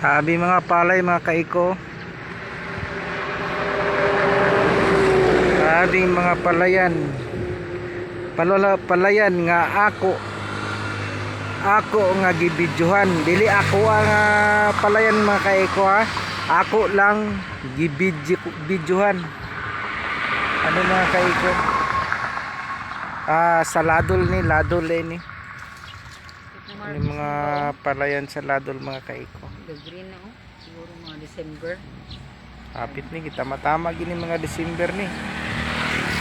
Habi mga palay mga kaiko. Habing mga palayan. Palayan nga ako nga gibidyohan. Dili ako ang palayan mga kaiko ha. Ako lang gibidyohan. Ano mga kaiko? Sa ladol ni. Yung mga palayan sa ladol mga kaiko. Green na siguro mga December. Hapit ni kita matama gini mga December ni.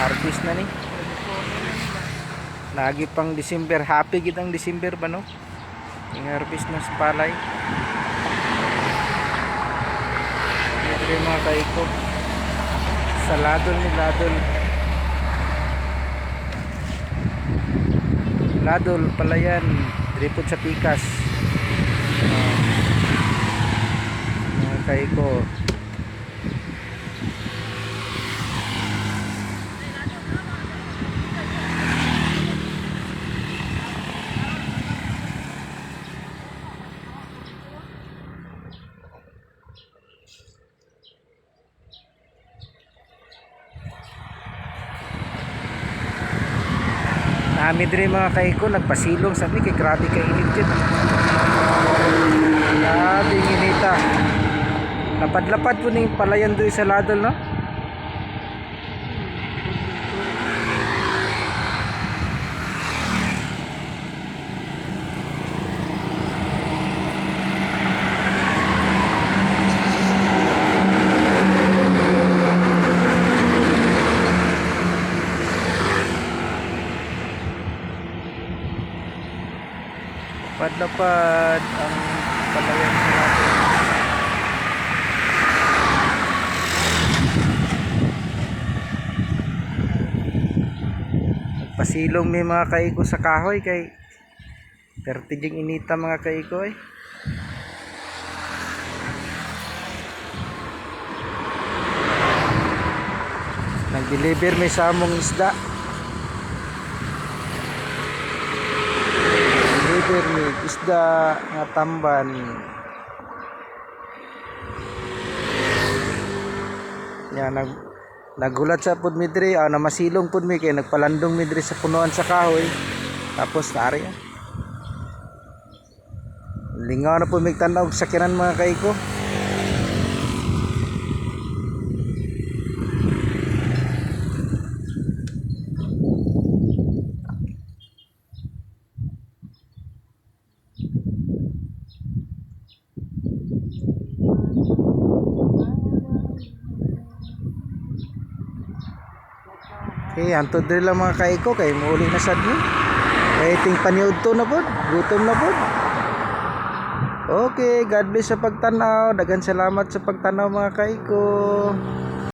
Harvest na ni. Lagi pang December, happy gitang December ba no? Yung harvest na sa palay. Ito yung mga kaiko. Sa ladol ni Ladol palayan, dripod sa pikas. Mga kaiko. Nami diri mga kaiko nagpasilong sabi kay grabe kay init jud. Grabe inita. Lapad-lapad po ning palayan doy sa ladol no. Lapad ang palayan sa ladol. Pasilong may mga kaiko sa kahoy kay pertiging inita mga kaiko eh. Nag-deliver may samong isda. Deliver may isda nga tamban. Yan naghulat sa pud mi diri, namasilong pud mi kay nagpalandong mi diri sa punuan sa kahoy. Tapos naari. Lingaw na pud mi tan-aw sa kinan mga kaiko. Okay, antod diri lang mga kaiko kay muuli na sad ni. Kay ting paniud to na pod, gutom na pod. Okay, God bless sa pagtanaw. Daghang salamat sa pagtanaw mga kaiko.